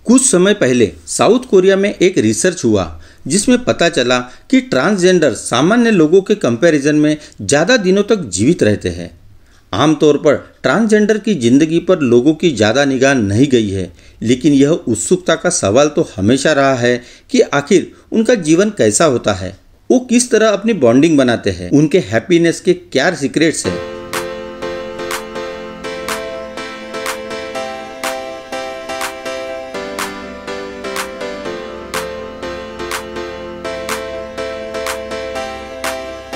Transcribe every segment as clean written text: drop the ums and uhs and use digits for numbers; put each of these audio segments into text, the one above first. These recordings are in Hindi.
कुछ समय पहले साउथ कोरिया में एक रिसर्च हुआ जिसमें पता चला कि ट्रांसजेंडर सामान्य लोगों के कंपैरिजन में ज़्यादा दिनों तक जीवित रहते हैं। आमतौर पर ट्रांसजेंडर की ज़िंदगी पर लोगों की ज़्यादा निगाह नहीं गई है, लेकिन यह उत्सुकता का सवाल तो हमेशा रहा है कि आखिर उनका जीवन कैसा होता है, वो किस तरह अपनी बॉन्डिंग बनाते हैं, उनके हैप्पीनेस के क्या सीक्रेट्स हैं।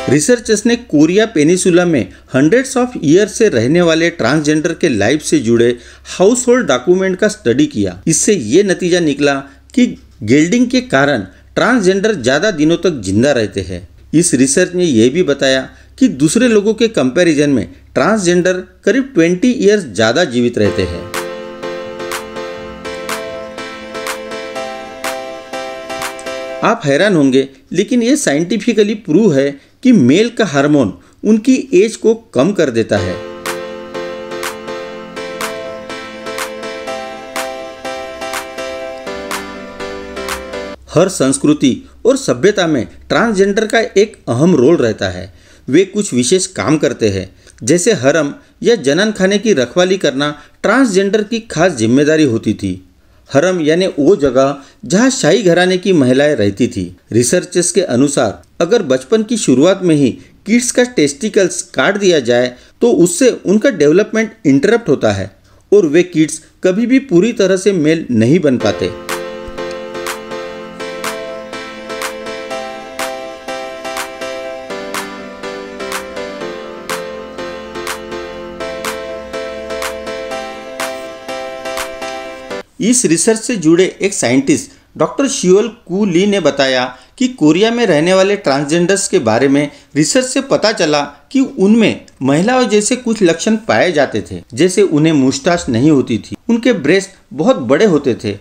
रिसर्चर्स ने कोरिया पेनिसुला में हंड्रेड्स ऑफ ईयर से रहने वाले ट्रांसजेंडर के लाइफ से जुड़े हाउस होल्ड डॉक्यूमेंट का स्टडी किया। इससे ये नतीजा निकला कि गेल्डिंग के कारण ट्रांसजेंडर ज़्यादा दिनों तक जिंदा रहते हैं। इस रिसर्च ने यह भी बताया कि दूसरे लोगों के कंपैरिजन में ट्रांसजेंडर करीब 20 ईयर्स ज़्यादा जीवित रहते हैं। आप हैरान होंगे, लेकिन ये साइंटिफिकली प्रूव है कि मेल का हार्मोन उनकी एज को कम कर देता है। हर संस्कृति और सभ्यता में ट्रांसजेंडर का एक अहम रोल रहता है। वे कुछ विशेष काम करते हैं, जैसे हरम या जनन खाने की रखवाली करना ट्रांसजेंडर की खास जिम्मेदारी होती थी। हरम यानी वो जगह जहाँ शाही घराने की महिलाएं रहती थी। रिसर्चर्स के अनुसार अगर बचपन की शुरुआत में ही किड्स का टेस्टिकल्स काट दिया जाए तो उससे उनका डेवलपमेंट इंटरप्ट होता है और वे किड्स कभी भी पूरी तरह से मेल नहीं बन पाते। इस रिसर्च से जुड़े एक साइंटिस्ट डॉक्टर शियोल कू ली ने बताया कि कोरिया में रहने वाले ट्रांसजेंडर्स के बारे में रिसर्च से पता चला कि उनमें महिलाओं जैसे कुछ लक्षण पाए जाते थे, जैसे उन्हें मुस्टाच नहीं होती थी, उनके ब्रेस्ट बहुत बड़े होते थे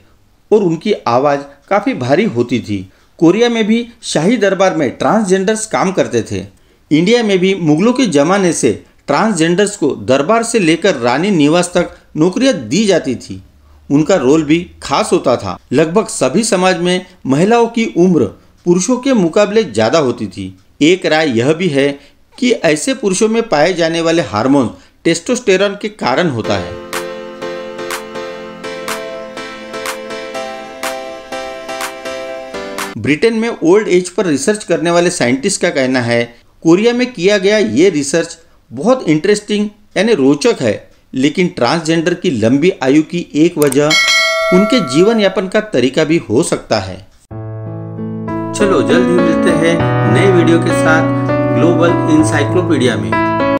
और उनकी आवाज़ काफ़ी भारी होती थी। कोरिया में भी शाही दरबार में ट्रांसजेंडर्स काम करते थे। इंडिया में भी मुगलों के ज़माने से ट्रांसजेंडर्स को दरबार से लेकर रानी निवास तक नौकरियाँ दी जाती थी। उनका रोल भी खास होता था। लगभग सभी समाज में महिलाओं की उम्र पुरुषों के मुकाबले ज़्यादा होती थी। एक राय यह भी है कि ऐसे पुरुषों में पाए जाने वाले हार्मोन टेस्टोस्टेरॉन के कारण होता है। ब्रिटेन में ओल्ड एज पर रिसर्च करने वाले साइंटिस्ट का कहना है, कोरिया में किया गया ये रिसर्च बहुत इंटरेस्टिंग यानी रोचक है, लेकिन ट्रांसजेंडर की लंबी आयु की एक वजह उनके जीवन यापन का तरीका भी हो सकता है। चलो जल्द ही मिलते हैं नए वीडियो के साथ ग्लोबल इंसाइक्लोपीडिया में।